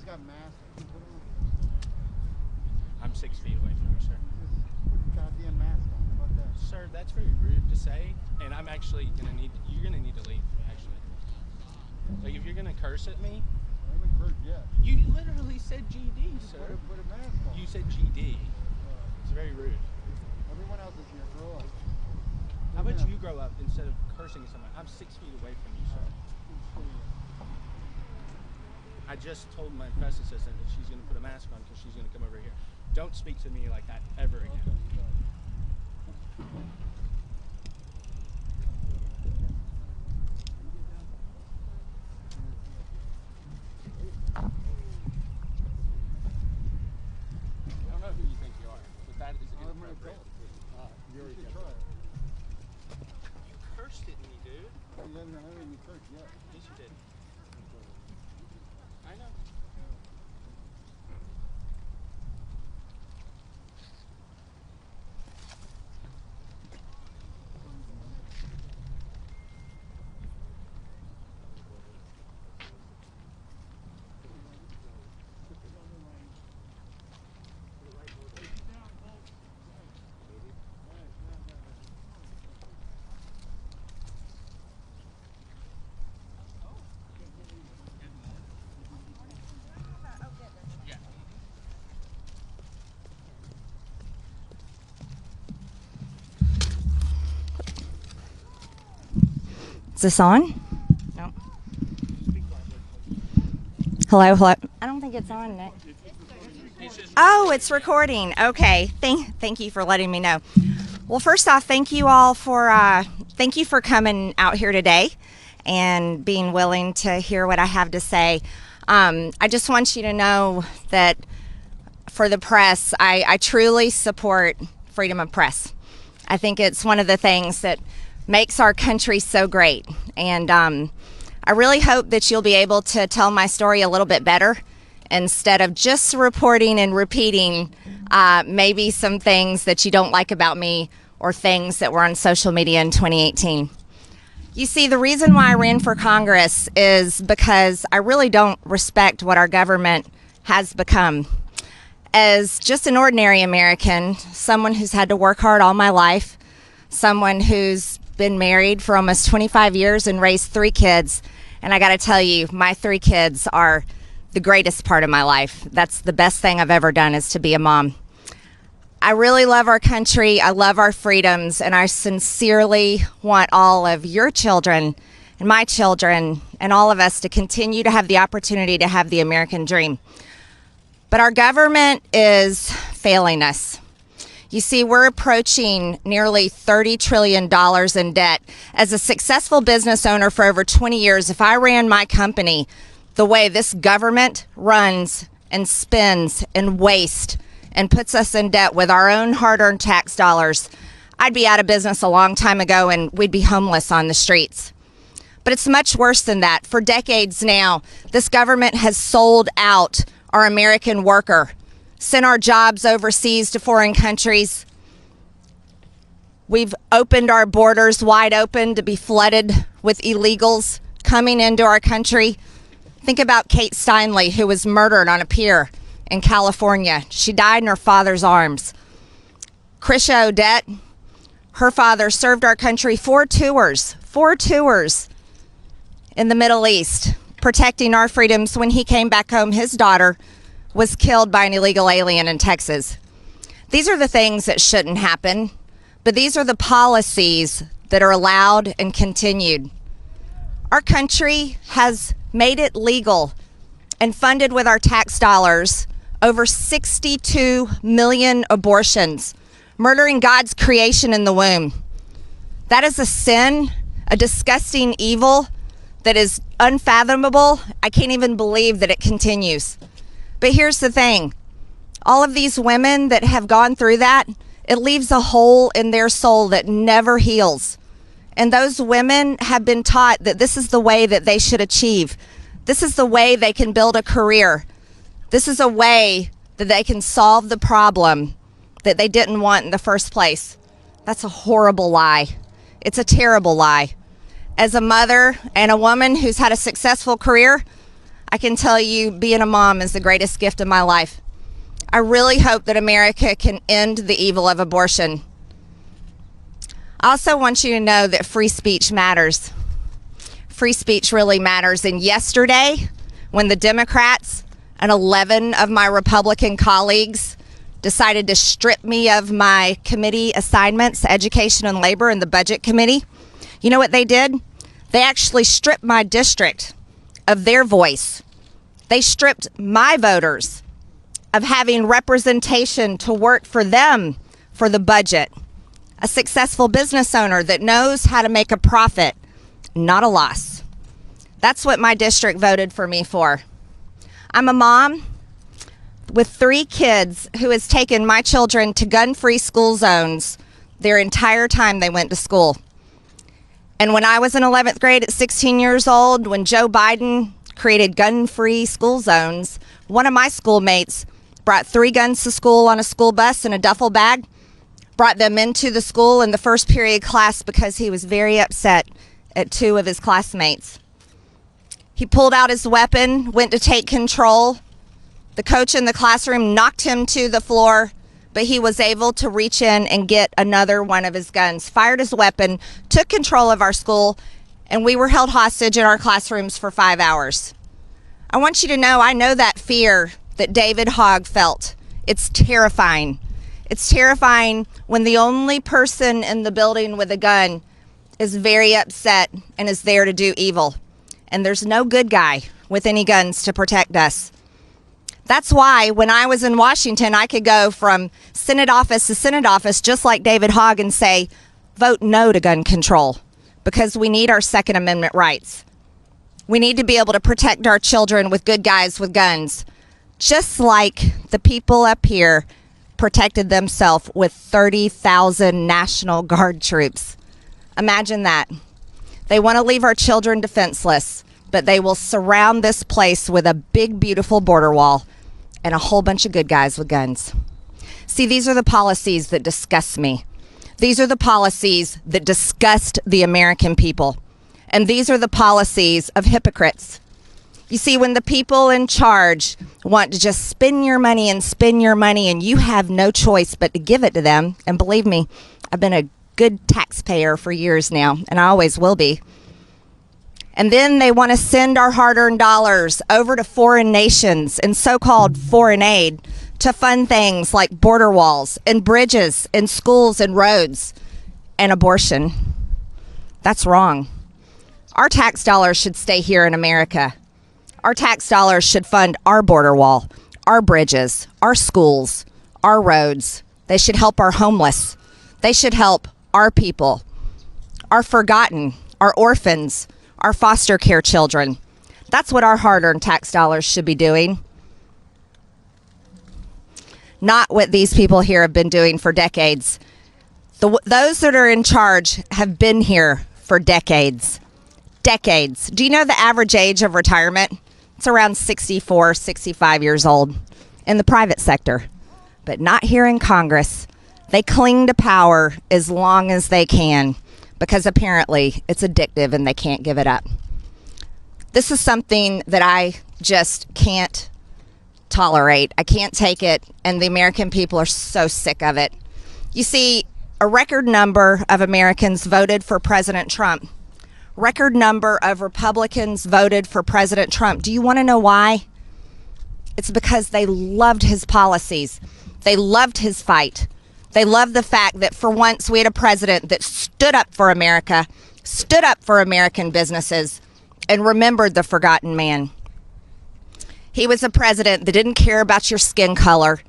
got masks. I'm 6 feet away from you, sir. Put your goddamn mask on. How about that? Sir, that's very rude to say, and I'm actually you're gonna need to leave, actually. Like, if you're gonna curse at me, I haven't heard yet. you literally said GD, sir. Put a mask on. You said GD. It's very rude. Everyone else is here. Grow up. How about you grow up instead of cursing someone? I'm 6 feet away from you, sir. I just told my press assistant that she's going to put a mask on because she's going to come over here. Don't speak to me like that ever again. I don't know who you think you are, but that is inappropriate. You try it. You cursed at me, dude. You haven't heard any curse yet. Yes, you did. I know. Is this on? No. Hello, hello. I don't think it's on, Nick. Oh, it's recording. Okay. Thank you for letting me know. Well, first off, thank you all for coming out here today and being willing to hear what I have to say. I just want you to know that for the press, I truly support freedom of press. I think it's one of the things that makes our country so great. And I really hope that you'll be able to tell my story a little bit better instead of just reporting and repeating maybe some things that you don't like about me or things that were on social media in 2018. You see, the reason why I ran for Congress is because I really don't respect what our government has become. As just an ordinary American, someone who's had to work hard all my life, someone who's been married for almost 25 years and raised 3 kids. And I got to tell you, my 3 kids are the greatest part of my life. That's the best thing I've ever done, is to be a mom. I really love our country. I love our freedoms. And I sincerely want all of your children and my children and all of us to continue to have the opportunity to have the American dream. But our government is failing us. You see, we're approaching nearly $30 trillion in debt. As a successful business owner for over 20 years, if I ran my company the way this government runs and spends and wastes and puts us in debt with our own hard-earned tax dollars, I'd be out of business a long time ago and we'd be homeless on the streets. But it's much worse than that. For decades now, this government has sold out our American worker, sent our jobs overseas to foreign countries. We've opened our borders wide open to be flooded with illegals coming into our country. Think about Kate Steinle, who was murdered on a pier in California. She died in her father's arms. Krisha Odette, her father served our country 4 tours in the Middle East, protecting our freedoms. When he came back home, his daughter was killed by an illegal alien in Texas. These are the things that shouldn't happen, but these are the policies that are allowed and continued. Our country has made it legal and funded with our tax dollars over 62 million abortions, murdering God's creation in the womb. That is a sin, a disgusting evil that is unfathomable. I can't even believe that it continues. But here's the thing. All of these women that have gone through that, it leaves a hole in their soul that never heals. And those women have been taught that this is the way that they should achieve. This is the way they can build a career. This is a way that they can solve the problem that they didn't want in the first place. That's a horrible lie. It's a terrible lie. As a mother and a woman who's had a successful career, I can tell you being a mom is the greatest gift of my life. I really hope that America can end the evil of abortion. I also want you to know that free speech matters. Free speech really matters. And yesterday, when the Democrats and 11 of my Republican colleagues decided to strip me of my committee assignments, Education and Labor, and the Budget Committee, you know what they did? They actually stripped my district of their voice. They stripped my voters of having representation to work for them for the budget. A successful business owner that knows how to make a profit, not a loss. That's what my district voted for me for. I'm a mom with 3 kids who has taken my children to gun-free school zones their entire time they went to school. And when I was in 11th grade at 16 years old, when Joe Biden created gun-free school zones, one of my schoolmates brought 3 guns to school on a school bus in a duffel bag, brought them into the school in the first period class because he was very upset at 2 of his classmates. He pulled out his weapon, went to take control. The coach in the classroom knocked him to the floor, but he was able to reach in and get another one of his guns, fired his weapon, took control of our school, and we were held hostage in our classrooms for 5 hours. I want you to know, I know that fear that David Hogg felt. It's terrifying. It's terrifying when the only person in the building with a gun is very upset and is there to do evil. And there's no good guy with any guns to protect us. That's why when I was in Washington, I could go from Senate office to Senate office just like David Hogg and say, vote no to gun control, because we need our Second Amendment rights. We need to be able to protect our children with good guys with guns, just like the people up here protected themselves with 30,000 National Guard troops. Imagine that. They want to leave our children defenseless, but they will surround this place with a big, beautiful border wall and a whole bunch of good guys with guns. See, these are the policies that disgust me. These are the policies that disgust the American people. And these are the policies of hypocrites. You see, when the people in charge want to just spend your money and you have no choice but to give it to them, and believe me, I've been a good taxpayer for years now, and I always will be. And then they want to send our hard-earned dollars over to foreign nations and so-called foreign aid to fund things like border walls and bridges and schools and roads and abortion. That's wrong. Our tax dollars should stay here in America. Our tax dollars should fund our border wall, our bridges, our schools, our roads. They should help our homeless. They should help our people, our forgotten, our orphans, our foster care children. That's what our hard-earned tax dollars should be doing. Not what these people here have been doing for decades. Those that are in charge have been here for decades. Decades. Do you know the average age of retirement? It's around 64, 65 years old in the private sector, but not here in Congress. They cling to power as long as they can because apparently it's addictive and they can't give it up. This is something that I just can't tolerate. I can't take it, and the American people are so sick of it. You see, a record number of Americans voted for President Trump. Record number of Republicans voted for President Trump. Do you want to know why? It's because they loved his policies. They loved his fight. They loved the fact that for once we had a president that stood up for America, stood up for American businesses, and remembered the forgotten man. He was a president that didn't care about your skin color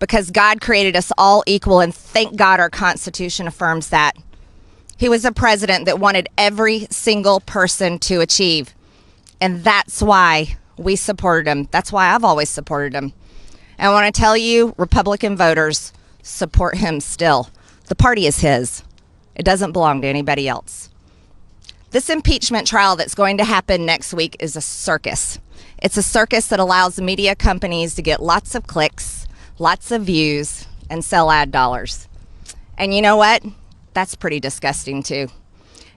because God created us all equal, and thank God our Constitution affirms that. He was a president that wanted every single person to achieve, and that's why we supported him. That's why I've always supported him. And I want to tell you, Republican voters support him still. The party is his. It doesn't belong to anybody else. This impeachment trial that's going to happen next week is a circus. It's a circus that allows media companies to get lots of clicks, lots of views, and sell ad dollars. And you know what? That's pretty disgusting too.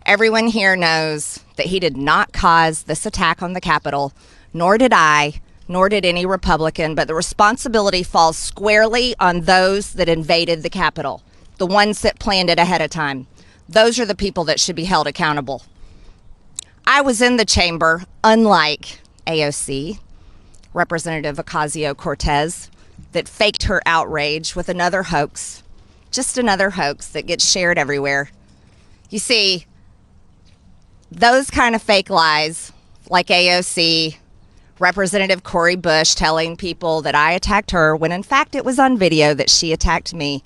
Everyone here knows that he did not cause this attack on the Capitol, nor did I, nor did any Republican, but the responsibility falls squarely on those that invaded the Capitol, the ones that planned it ahead of time. Those are the people that should be held accountable. I was in the chamber, unlike AOC, Representative Ocasio-Cortez, that faked her outrage with another hoax, just another hoax that gets shared everywhere. You see, those kind of fake lies, like AOC, Representative Cori Bush telling people that I attacked her when in fact it was on video that she attacked me.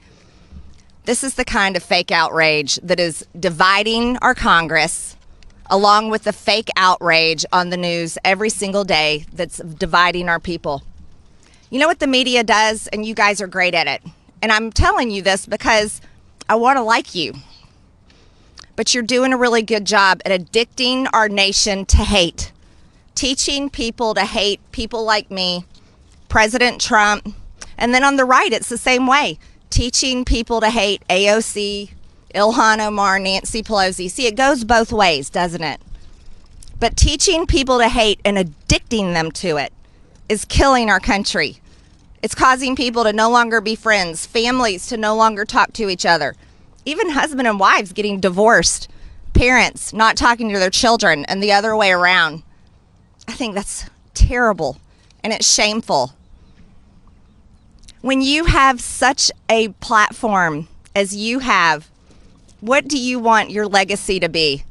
This is the kind of fake outrage that is dividing our Congress, along with the fake outrage on the news every single day that's dividing our people. You know what the media does, and you guys are great at it. And I'm telling you this because I want to like you. But you're doing a really good job at addicting our nation to hate. Teaching people to hate people like me, President Trump, and then on the right, it's the same way. Teaching people to hate AOC, Ilhan Omar, Nancy Pelosi. See, it goes both ways, doesn't it? But teaching people to hate and addicting them to it is killing our country. It's causing people to no longer be friends, families to no longer talk to each other, even husband and wives getting divorced, parents not talking to their children, and the other way around. I think that's terrible, and it's shameful. When you have such a platform as you have, what do you want your legacy to be?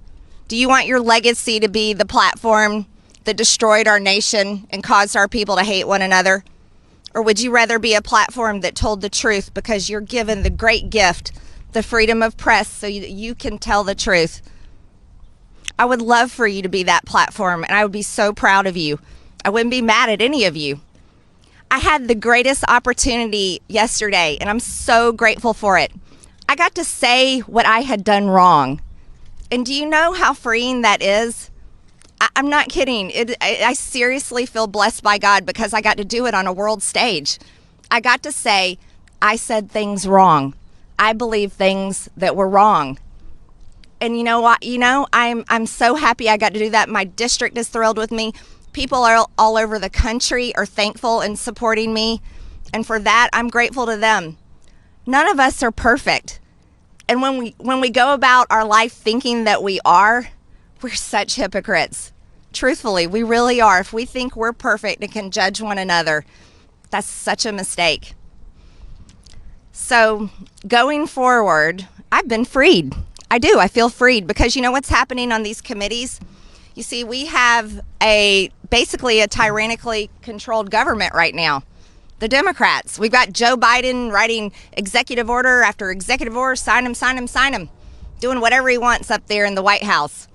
Do you want your legacy to be the platform that destroyed our nation and caused our people to hate one another? Or would you rather be a platform that told the truth because you're given the great gift, the freedom of press, so you can tell the truth? I would love for you to be that platform, and I would be so proud of you. I wouldn't be mad at any of you. I had the greatest opportunity yesterday, and I'm so grateful for it. I got to say what I had done wrong. And do you know how freeing that is? I'm not kidding. I seriously feel blessed by God because I got to do it on a world stage. I got to say, I said things wrong. I believe things that were wrong. And you know what? I'm so happy I got to do that. My district is thrilled with me. People are all over the country are thankful and supporting me. And for that, I'm grateful to them. None of us are perfect. And when we go about our life thinking that we are, we're such hypocrites. Truthfully, we really are. If we think we're perfect and can judge one another, that's such a mistake. So going forward, I've been freed. I do. I feel freed because you know what's happening on these committees? You see, we have basically a tyrannically controlled government right now. The Democrats. We've got Joe Biden writing executive order after executive order, sign him, sign him, sign him, doing whatever he wants up there in the White House.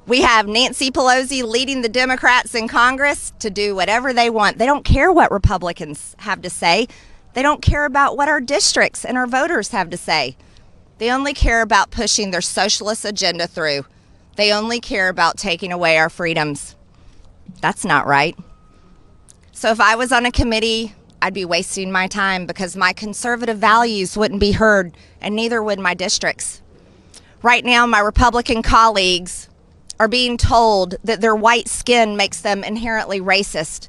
We have Nancy Pelosi leading the Democrats in Congress to do whatever they want. They don't care what Republicans have to say. They don't care about what our districts and our voters have to say. They only care about pushing their socialist agenda through. They only care about taking away our freedoms. That's not right. So if I was on a committee, I'd be wasting my time because my conservative values wouldn't be heard, and neither would my districts. Right now, my Republican colleagues are being told that their white skin makes them inherently racist,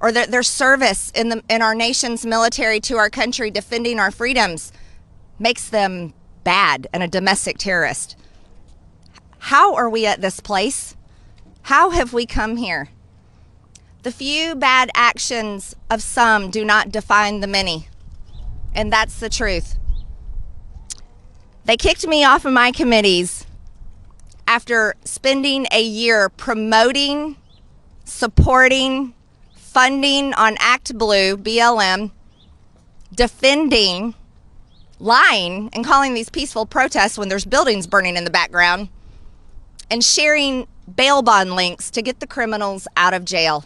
or that their service in our nation's military to our country defending our freedoms makes them bad and a domestic terrorist. How are we at this place? How have we come here? The few bad actions of some do not define the many, and that's the truth. They kicked me off of my committees after spending a year promoting, supporting, funding on Act Blue, BLM, defending, lying, and calling these peaceful protests when there's buildings burning in the background, and sharing bail bond links to get the criminals out of jail.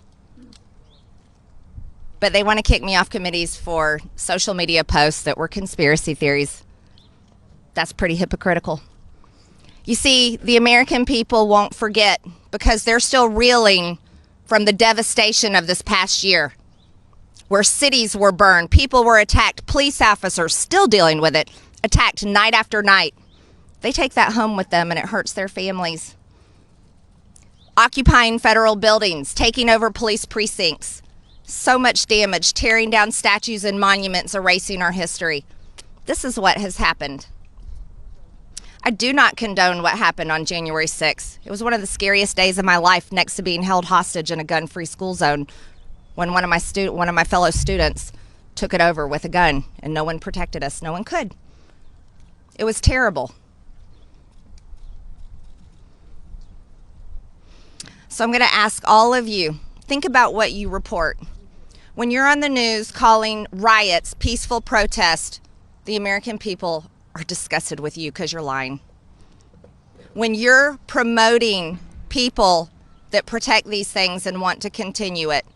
But they want to kick me off committees for social media posts that were conspiracy theories. That's pretty hypocritical. You see, the American people won't forget because they're still reeling from the devastation of this past year, where cities were burned, people were attacked, police officers still dealing with it, attacked night after night. They take that home with them and it hurts their families. occupying federal buildings, taking over police precincts. So much damage, tearing down statues and monuments, erasing our history. This is what has happened. I do not condone what happened on January 6th. It was one of the scariest days of my life, next to being held hostage in a gun-free school zone, when one of my fellow students took it over with a gun, and no one protected us. No one could. It was terrible. So I'm going to ask all of you, think about what you report. When you're on the news calling riots peaceful protest, the American people are disgusted with you because you're lying. When you're promoting people that protect these things and want to continue it,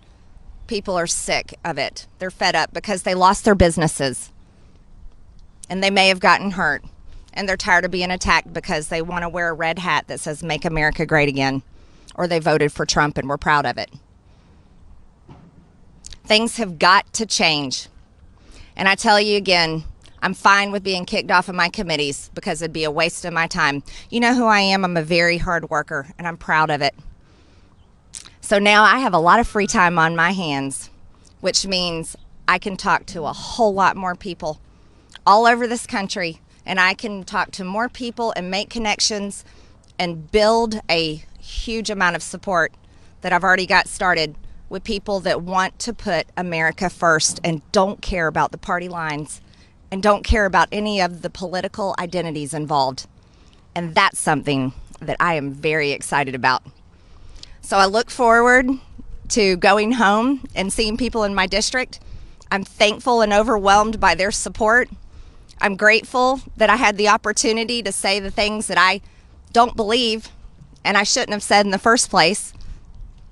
people are sick of it. They're fed up because they lost their businesses and they may have gotten hurt, and they're tired of being attacked because they want to wear a red hat that says "Make America Great Again," or they voted for Trump and we're proud of it. Things have got to change. And I tell you again, I'm fine with being kicked off of my committees because it'd be a waste of my time. You know who I am. I'm a very hard worker, and I'm proud of it. So now I have a lot of free time on my hands, which means I can talk to a whole lot more people all over this country, and I can talk to more people and make connections and build a huge amount of support that I've already got started with people that want to put America first and don't care about the party lines and don't care about any of the political identities involved. And that's something that I am very excited about. So I look forward to going home and seeing people in my district. I'm thankful and overwhelmed by their support. I'm grateful that I had the opportunity to say the things that I don't believe and I shouldn't have said in the first place.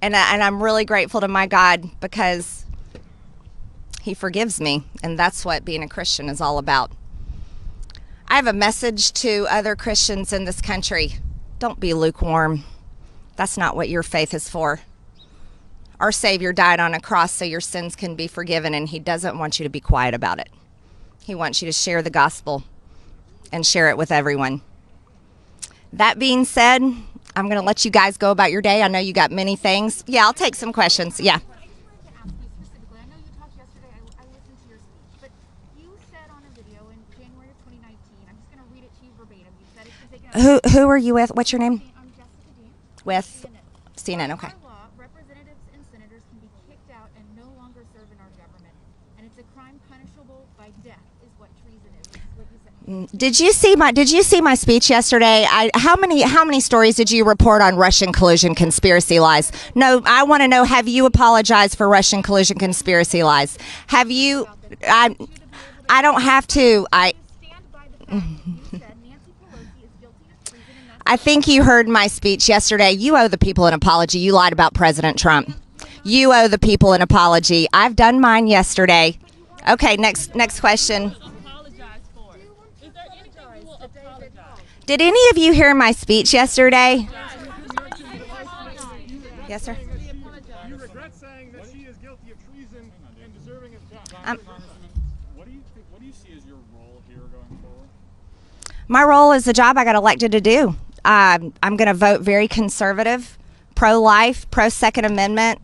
And I'm really grateful to my God because He forgives me, and that's what being a Christian is all about. I have a message to other Christians in this country. Don't be lukewarm. That's not what your faith is for. Our Savior died on a cross so your sins can be forgiven, and He doesn't want you to be quiet about it. He wants you to share the gospel and share it with everyone. That being said, I'm going to let you guys go about your day. I know you got many things. Yeah, I'll take some questions. Yeah. Who are you with? What's your name? I'm Jessica Dean. With CNN, okay. By law, representatives and senators can be kicked out and no longer serve in our government. And it's a crime punishable by death is what treason is what you said. Did you see my speech yesterday? How many stories did you report on Russian collusion conspiracy lies? No, I want to know, have you apologized for Russian collusion conspiracy lies? Have you I don't have to. I think you heard my speech yesterday. You owe the people an apology. You lied about President Trump. You owe the people an apology. I've done mine yesterday. Okay, next question. Did any of you hear my speech yesterday? Yes, sir. You regret saying that she is guilty of treason and deserving of death. What do you see as your role here going forward? My role is the job I got elected to do. I'm going to vote very conservative, pro-life, pro-Second Amendment,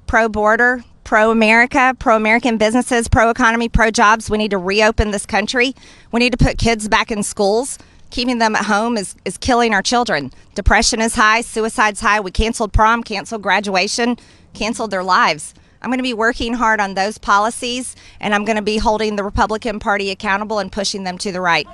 pro-border, pro-America, pro-American businesses, pro-economy, pro-jobs. We need to reopen this country. We need to put kids back in schools. Keeping them at home is killing our children. Depression is high, suicide's high. We canceled prom, canceled graduation, canceled their lives. I'm going to be working hard on those policies, and I'm going to be holding the Republican Party accountable and pushing them to the right.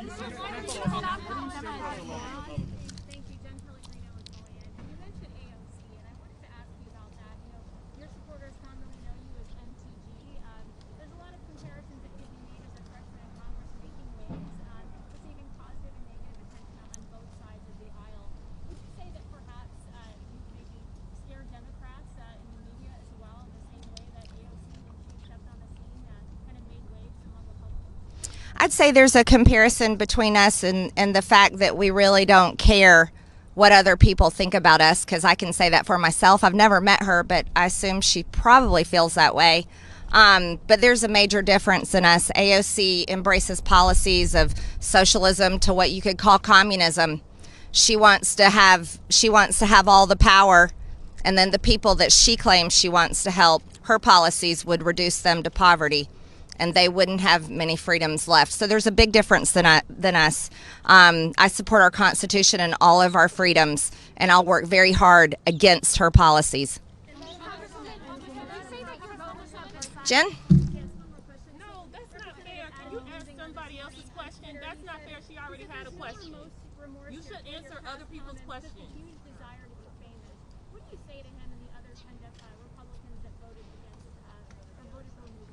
I'd say there's a comparison between us and the fact that we really don't care what other people think about us, because I can say that for myself. I've never met her, but I assume she probably feels that way. But there's a major difference in us. AOC embraces policies of socialism to what you could call communism. She wants to have all the power And then the people that she claims she wants to help, her policies would reduce them to poverty, and they wouldn't have many freedoms left. So there's a big difference than us. I support our Constitution and all of our freedoms, and I'll work very hard against her policies. Jen? No, that's not fair. Can you ask somebody else's question? That's not fair. She already had a question. You should answer other people's questions. Huge desire to be famous. What do you say to him and the other Republicans that voted against or voted for removal?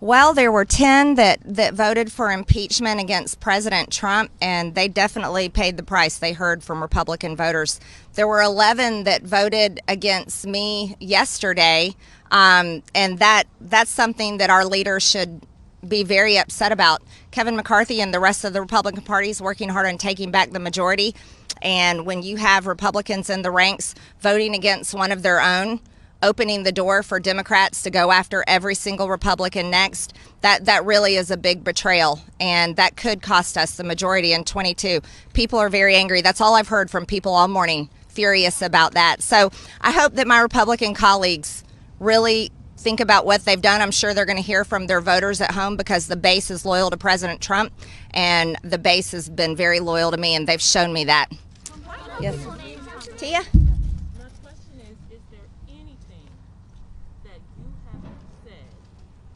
Well, there were 10 that voted for impeachment against President Trump, and they definitely paid the price. They heard from Republican voters. There were 11 that voted against me yesterday, and that's something that our leaders should be very upset about. Kevin McCarthy and the rest of the Republican Party is working hard on taking back the majority, and when you have Republicans in the ranks voting against one of their own, opening the door for Democrats to go after every single Republican next, that really is a big betrayal, and that could cost us the majority in 22. People are very angry. That's all I've heard from people all morning, furious about that. So I hope that my Republican colleagues really think about what they've done. I'm sure they're going to hear from their voters at home, because the base is loyal to President Trump, and the base has been very loyal to me, and they've shown me that. Yes. Tia? My question is there anything that you haven't said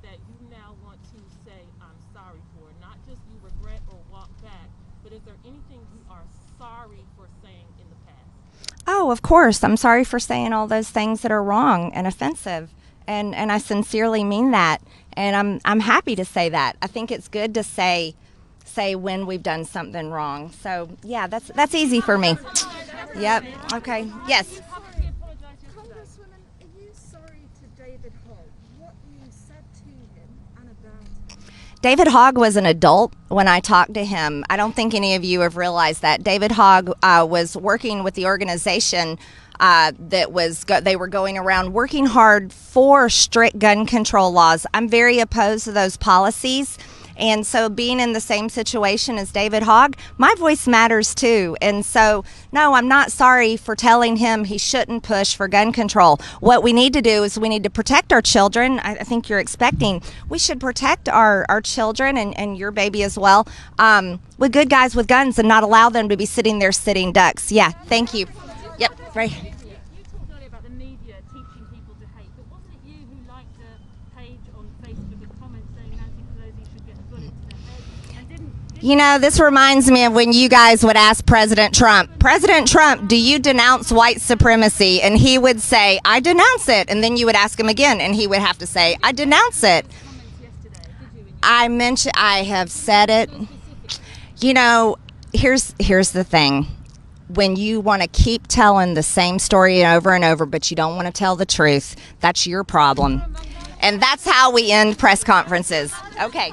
that you now want to say I'm sorry for? Not just you regret or walk back, but is there anything you are sorry for saying in the past? Oh, of course. I'm sorry for saying all those things that are wrong and offensive. And I sincerely mean that. And I'm happy to say that. I think it's good to say when we've done something wrong. So yeah, that's easy for me. Yep. Okay. Yes. Congresswoman, are you sorry to David Hogg? What you said to him and about him? David Hogg was an adult when I talked to him. I don't think any of you have realized that. David Hogg was working with the organization they were going around working hard for strict gun control laws. I'm very opposed to those policies. And so being in the same situation as David Hogg, my voice matters too. And so, no, I'm not sorry for telling him he shouldn't push for gun control. What we need to do is we need to protect our children. I think you're expecting. We should protect our children and your baby as well with good guys with guns, and not allow them to be sitting there sitting ducks. Yeah, thank you. Yep, right. You talked earlier about the media teaching people to hate, but wasn't it you who liked a page on Facebook with comments saying Nancy Pelosi should get a bullet to the head? And didn't You know, this reminds me of when you guys would ask President Trump, President Trump, do you denounce white supremacy? And he would say, I denounce it. And then you would ask him again, and he would have to say, I denounce it. I have said it. You know, here's the thing. When you want to keep telling the same story over and over, but you don't want to tell the truth, that's your problem. And that's how we end press conferences. Okay.